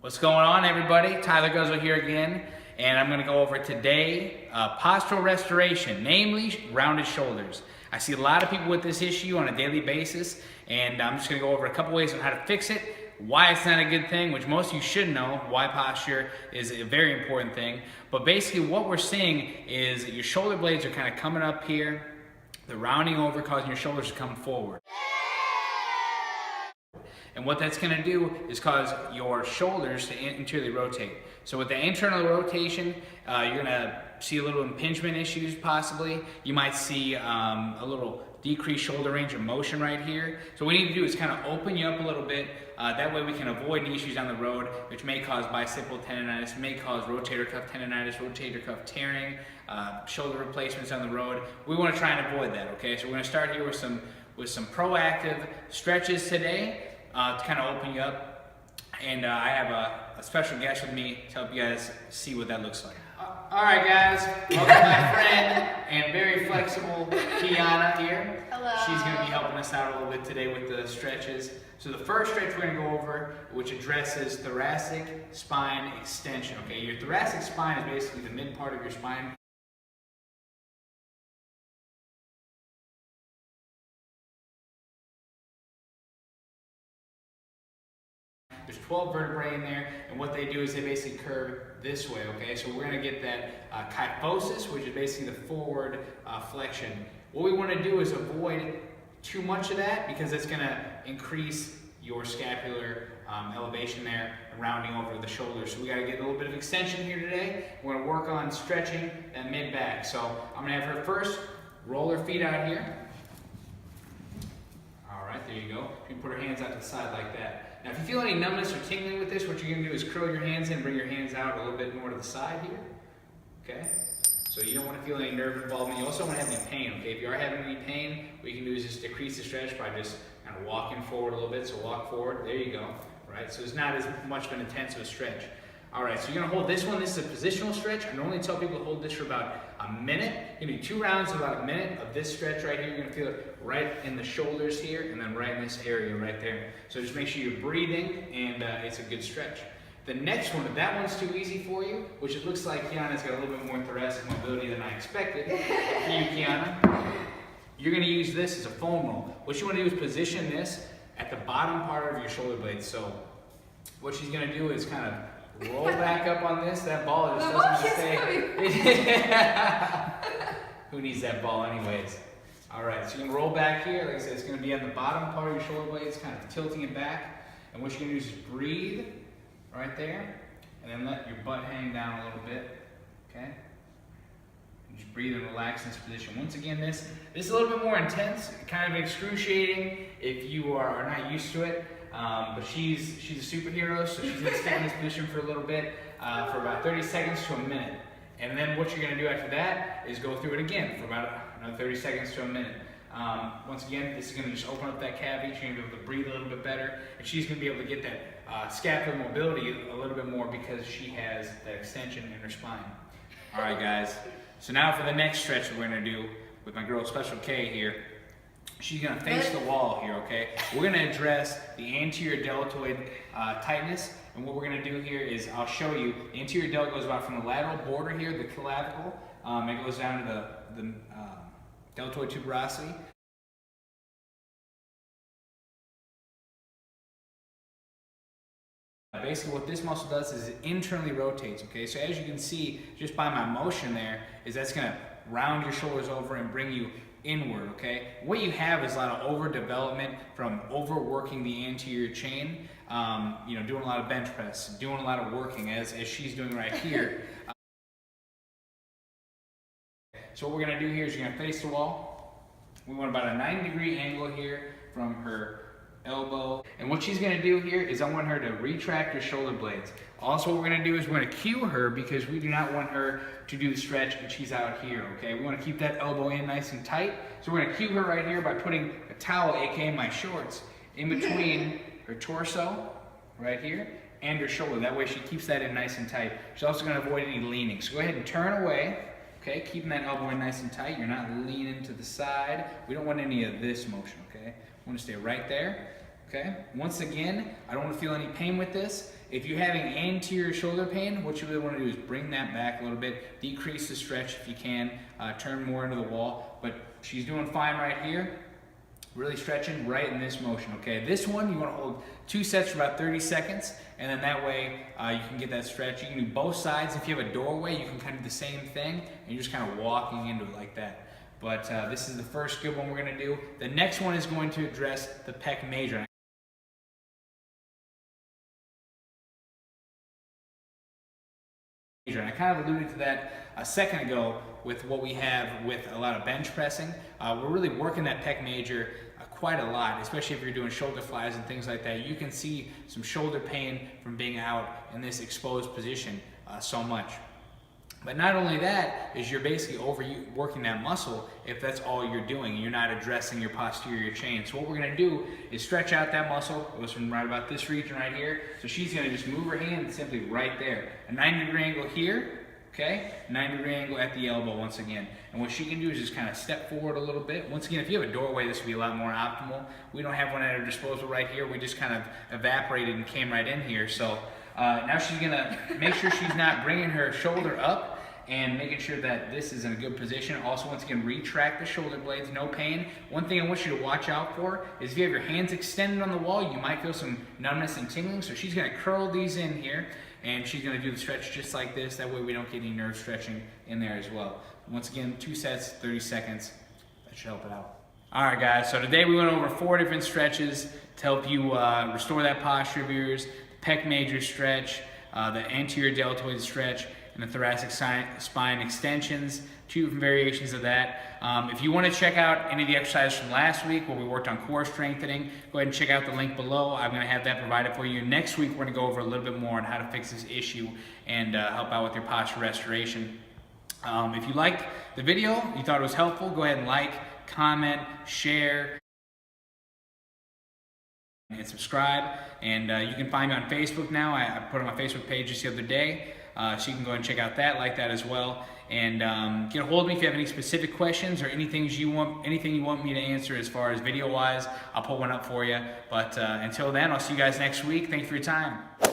What's going on, everybody? Tyler Guzzo here again, and I'm going to go over today postural restoration, namely rounded shoulders. I see a lot of people with this issue on a daily basis, and I'm just going to go over a couple ways on how to fix it, why it's not a good thing, which most of you should know, why posture is a very important thing. But basically what we're seeing is that your shoulder blades are kind of coming up here, they're rounding over, causing your shoulders to come forward. And what that's going to do is cause your shoulders to internally rotate. So with the internal rotation, you're going to see a little impingement issues possibly. You might see a little decreased shoulder range of motion right here. So what we need to do is kind of open you up a little bit. That way we can avoid any issues down the road, which may cause bicipital tendonitis, may cause rotator cuff tendonitis, rotator cuff tearing, shoulder replacements down the road. We want to try and avoid that, okay? So we're going to start here with some proactive stretches today. To kind of open you up, and I have a special guest with me to help you guys see what that looks like. All right, guys, welcome my friend and very flexible Kiana here. Hello. She's going to be helping us out a little bit today with the stretches. So the first stretch we're going to go over, which addresses thoracic spine extension. Okay, your thoracic spine is basically the mid part of your spine. There's 12 vertebrae in there, and what they do is they basically curve this way, okay? So we're gonna get that kyphosis, which is basically the forward flexion. What we wanna do is avoid too much of that because it's gonna increase your scapular elevation there and rounding over the shoulders. So we gotta get a little bit of extension here today. We're gonna work on stretching that mid-back. So I'm gonna have her first roll her feet out here. All right, there you go. You can put her hands out to the side like that. Now, if you feel any numbness or tingling with this, what you're going to do is curl your hands in, bring your hands out a little bit more to the side here. Okay? So you don't want to feel any nerve involvement. You also don't want to have any pain. Okay? If you are having any pain, what you can do is just decrease the stretch by just kind of walking forward a little bit. So walk forward. There you go. Right? So it's not as much of an intensive stretch. All right, so you're going to hold this one. This is a positional stretch. I normally tell people to hold this for about a minute. You're going to do 2 rounds of about a minute of this stretch right here. You're going to feel it right in the shoulders here and then right in this area right there. So just make sure you're breathing and it's a good stretch. The next one, if that one's too easy for you, which it looks like Kiana's got a little bit more thoracic mobility than I expected for you, Kiana, you're going to use this as a foam roll. What you want to do is position this at the bottom part of your shoulder blade. So what she's going to do is kind of roll back up on this. That ball just doesn't want to stay. Who needs that ball anyways? All right, so you're going to roll back here. Like I said, it's going to be at the bottom part of your shoulder blades, kind of tilting it back. And what you're going to do is just breathe right there, and then let your butt hang down a little bit, okay? And just breathe and relax in this position. Once again, this is a little bit more intense, kind of excruciating if you are not used to it. But she's a superhero, so she's going to stay in this position for a little bit, for about 30 seconds to a minute. And then what you're going to do after that is go through it again for about another 30 seconds to a minute. Once again, this is going to just open up that cavity. She's going to be able to breathe a little bit better, and she's going to be able to get that scapular mobility a little bit more because she has that extension in her spine. All right, guys. So now for the next stretch we're going to do with my girl Special K here. She's going to face the wall here, okay? We're going to address the anterior deltoid tightness. And what we're going to do here is I'll show you. The anterior delt goes about from the lateral border here, the clavicle. It goes down to the deltoid tuberosity. Basically what this muscle does is it internally rotates, okay? So as you can see, just by my motion there, is that's going to round your shoulders over and bring you inward, okay? What you have is a lot of overdevelopment from overworking the anterior chain, doing a lot of bench press, doing a lot of working as she's doing right here. So what we're going to do here is you're going to face the wall. We want about a 90-degree angle here from her elbow. And what she's going to do here is I want her to retract her shoulder blades. Also what we're going to do is we're going to cue her because we do not want her to do the stretch and she's out here, okay? We want to keep that elbow in nice and tight. So we're going to cue her right here by putting a towel, aka my shorts, in between her torso, right here, and her shoulder. That way she keeps that in nice and tight. She's also going to avoid any leaning. So go ahead and turn away, okay? Keeping that elbow in nice and tight. You're not leaning to the side. We don't want any of this motion, okay? We want to stay right there. Okay, once again, I don't want to feel any pain with this. If you're having anterior shoulder pain, what you really want to do is bring that back a little bit, decrease the stretch if you can, turn more into the wall. But she's doing fine right here. Really stretching right in this motion, okay? This one, you want to hold 2 sets for about 30 seconds, and then that way you can get that stretch. You can do both sides. If you have a doorway, you can kind of do the same thing, and you're just kind of walking into it like that. But this is the first good one we're going to do. The next one is going to address the pec major. And I kind of alluded to that a second ago with what we have with a lot of bench pressing. We're really working that pec major quite a lot, especially if you're doing shoulder flies and things like that. You can see some shoulder pain from being out in this exposed position so much. But not only that, is you're basically overworking that muscle if that's all you're doing and you're not addressing your posterior chain. So what we're going to do is stretch out that muscle. It goes from right about this region right here. So she's going to just move her hand simply right there. A 90-degree angle here, okay? 90-degree angle at the elbow once again. And what she can do is just kind of step forward a little bit. Once again, if you have a doorway, this would be a lot more optimal. We don't have one at our disposal right here. We just kind of evaporated and came right in here. So now she's gonna make sure she's not bringing her shoulder up and making sure that this is in a good position. Also, once again, retract the shoulder blades, no pain. One thing I want you to watch out for is if you have your hands extended on the wall, you might feel some numbness and tingling. So she's gonna curl these in here and she's gonna do the stretch just like this. That way we don't get any nerve stretching in there as well. Once again, 2 sets, 30 seconds. That should help it out. All right, guys, so today we went over 4 different stretches to help you restore that posture of yours. Pec major stretch, the anterior deltoid stretch, and the thoracic spine extensions, 2 different variations of that. If you want to check out any of the exercises from last week where we worked on core strengthening, go ahead and check out the link below. I'm going to have that provided for you. Next week, we're going to go over a little bit more on how to fix this issue and help out with your posture restoration. If you liked the video, you thought it was helpful, go ahead and like, comment, share, and subscribe. And you can find me on Facebook now. I put on my Facebook page just the other day, so you can go and check out that, like that as well. And get a hold of me if you have any specific questions or anything you want me to answer as far as video wise. I'll put one up for you. But until then, I'll see you guys next week. Thank you for your time.